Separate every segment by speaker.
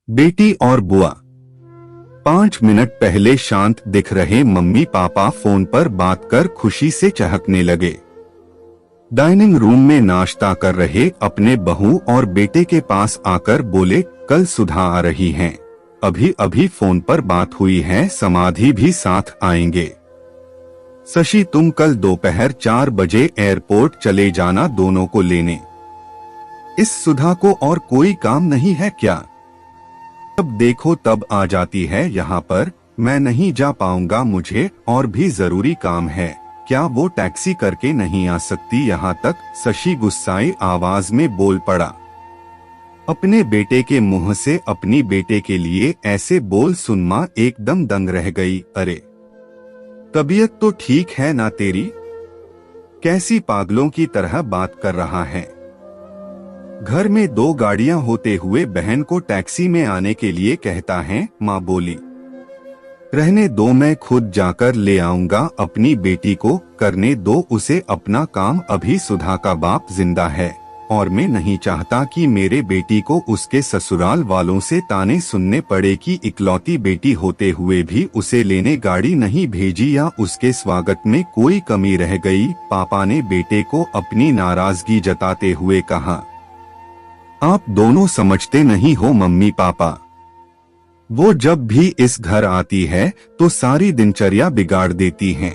Speaker 1: बेटी और बुआ। 5 मिनट पहले शांत दिख रहे मम्मी पापा फोन पर बात कर खुशी से चहकने लगे। डाइनिंग रूम में नाश्ता कर रहे अपने बहू और बेटे के पास आकर बोले, कल सुधा आ रही हैं। अभी अभी फोन पर बात हुई है, समाधि भी साथ आएंगे। शशि, तुम कल दोपहर 4 बजे एयरपोर्ट चले जाना दोनों को लेने। इस सुधा को और कोई काम नहीं है क्या? अब देखो तब आ जाती है यहाँ पर। मैं नहीं जा पाऊंगा, मुझे और भी जरूरी काम है। क्या वो टैक्सी करके नहीं आ सकती यहाँ तक? शशि गुस्साई आवाज में बोल पड़ा। अपने बेटे के मुंह से अपनी बेटे के लिए ऐसे बोल सुन मां एकदम दंग रह गई। अरे, तबीयत तो ठीक है ना तेरी? कैसी पागलों की तरह बात कर रहा है? घर में 2 गाड़ियां होते हुए बहन को टैक्सी में आने के लिए कहता है, मां बोली। रहने दो, मैं खुद जाकर ले आऊंगा अपनी बेटी को, करने दो उसे अपना काम। अभी सुधा का बाप जिंदा है और मैं नहीं चाहता कि मेरे बेटी को उसके ससुराल वालों से ताने सुनने पड़े कि इकलौती बेटी होते हुए भी उसे लेने गाड़ी नहीं भेजी या उसके स्वागत में कोई कमी रह गई। पापा ने बेटे को अपनी नाराजगी जताते हुए कहा, आप दोनों समझते नहीं हो मम्मी पापा। वो जब भी इस घर आती है तो सारी दिनचर्या बिगाड़ देती हैं।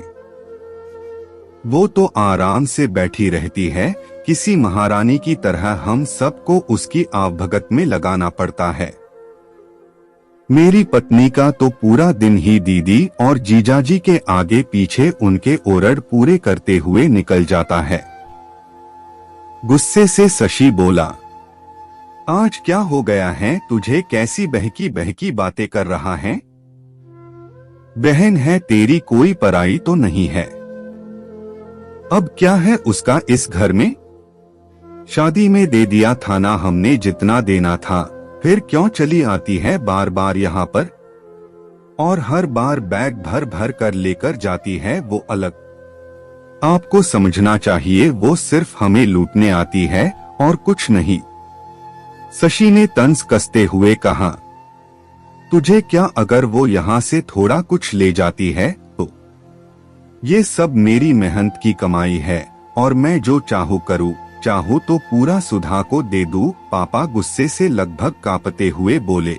Speaker 1: वो तो आराम से बैठी रहती है, किसी महारानी की तरह हम सबको उसकी आवभगत में लगाना पड़ता है। मेरी पत्नी का तो पूरा दिन ही दीदी और जीजाजी के आगे पीछे उनके ओरड पूरे करते हुए निकल जाता है। गुस्से से शशि बोला, आज क्या हो गया है तुझे? कैसी बहकी बहकी बातें कर रहा है? बहन है तेरी, कोई पराई तो नहीं है। अब क्या है उसका इस घर में? शादी में दे दिया था ना हमने जितना देना था, फिर क्यों चली आती है बार बार यहाँ पर? और हर बार बैग भर भर कर लेकर जाती है वो अलग। आपको समझना चाहिए वो सिर्फ हमें लूटने आती है और कुछ नहीं। शशि ने तंज कसते हुए कहा, तुझे क्या अगर वो यहाँ से थोड़ा कुछ ले जाती है तो? ये सब मेरी मेहनत की कमाई है और मैं जो चाहूँ करूँ। चाहूँ तो पूरा सुधा को दे दूँ। पापा गुस्से से लगभग कांपते हुए बोले।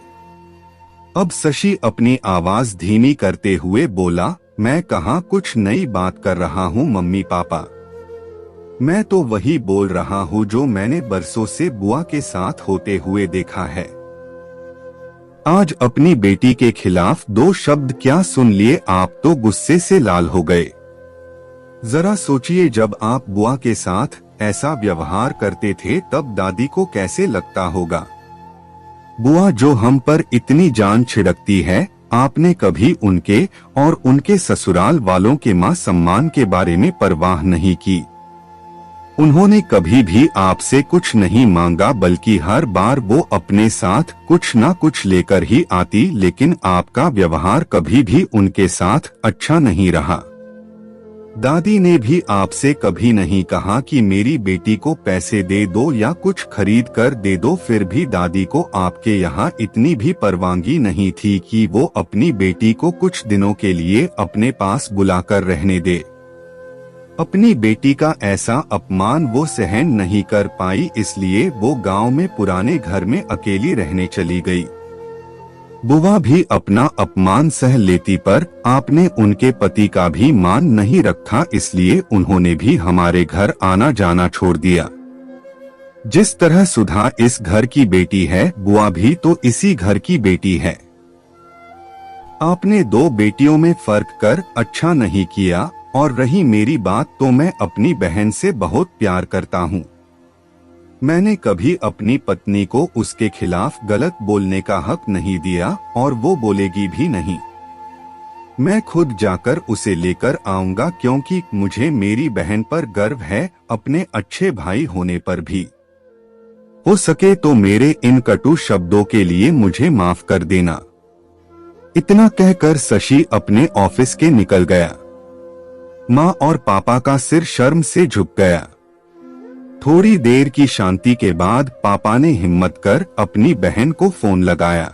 Speaker 1: अब शशि अपनी आवाज धीमी करते हुए बोला, मैं कहाँ कुछ नई बात कर रहा हूँ मम्मी पापा। मैं तो वही बोल रहा हूँ जो मैंने बरसों से बुआ के साथ होते हुए देखा है। आज अपनी बेटी के खिलाफ 2 शब्द क्या सुन लिए आप तो गुस्से से लाल हो गए। जरा सोचिए, जब आप बुआ के साथ ऐसा व्यवहार करते थे तब दादी को कैसे लगता होगा। बुआ जो हम पर इतनी जान छिड़कती है, आपने कभी उनके और उनके ससुराल वालों के मान सम्मान के बारे में परवाह नहीं की। उन्होंने कभी भी आपसे कुछ नहीं मांगा, बल्कि हर बार वो अपने साथ कुछ ना कुछ लेकर ही आती, लेकिन आपका व्यवहार कभी भी उनके साथ अच्छा नहीं रहा। दादी ने भी आपसे कभी नहीं कहा कि मेरी बेटी को पैसे दे दो या कुछ खरीद कर दे दो, फिर भी दादी को आपके यहाँ इतनी भी परवानगी नहीं थी कि वो अपनी बेटी को कुछ दिनों के लिए अपने पास बुलाकर रहने दे। अपनी बेटी का ऐसा अपमान वो सहन नहीं कर पाई, इसलिए वो गांव में पुराने घर में अकेली रहने चली गई। बुआ भी अपना अपमान सह लेती, पर आपने उनके पति का भी मान नहीं रखा, इसलिए उन्होंने भी हमारे घर आना जाना छोड़ दिया। जिस तरह सुधा इस घर की बेटी है, बुआ भी तो इसी घर की बेटी है। आपने 2 बेटियों में फर्क कर अच्छा नहीं किया। और रही मेरी बात, तो मैं अपनी बहन से बहुत प्यार करता हूँ। मैंने कभी अपनी पत्नी को उसके खिलाफ गलत बोलने का हक नहीं दिया और वो बोलेगी भी नहीं। मैं खुद जाकर उसे लेकर आऊंगा, क्योंकि मुझे मेरी बहन पर गर्व है, अपने अच्छे भाई होने पर भी। हो सके तो मेरे इन कटु शब्दों के लिए मुझे माफ कर देना। इतना कहकर शशि अपने ऑफिस के निकल गया। माँ और पापा का सिर शर्म से झुक गया। थोड़ी देर की शांति के बाद पापा ने हिम्मत कर अपनी बहन को फोन लगाया।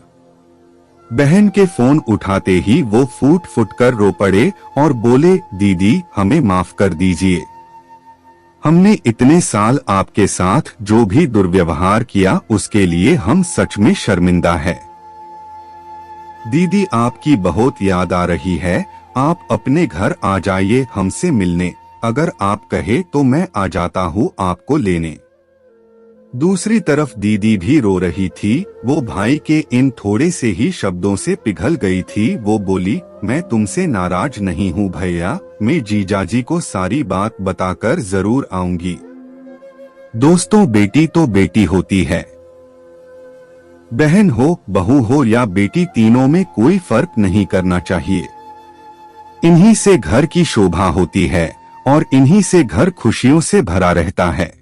Speaker 1: बहन के फोन उठाते ही वो फूट फूट कर रो पड़े और बोले, दीदी हमें माफ कर दीजिए। हमने इतने साल आपके साथ जो भी दुर्व्यवहार किया उसके लिए हम सच में शर्मिंदा है। दीदी आपकी बहुत याद आ रही है, आप अपने घर आ जाइए हमसे मिलने, अगर आप कहे तो मैं आ जाता हूँ आपको लेने। दूसरी तरफ दीदी भी रो रही थी। वो भाई के इन थोड़े से ही शब्दों से पिघल गई थी। वो बोली, मैं तुमसे नाराज नहीं हूँ भैया, मैं जीजाजी को सारी बात बताकर जरूर आऊंगी। दोस्तों, बेटी तो बेटी होती है, बहन हो, बहू हो या बेटी, तीनों में कोई फर्क नहीं करना चाहिए। इन्हीं से घर की शोभा होती है और इन्हीं से घर खुशियों से भरा रहता है।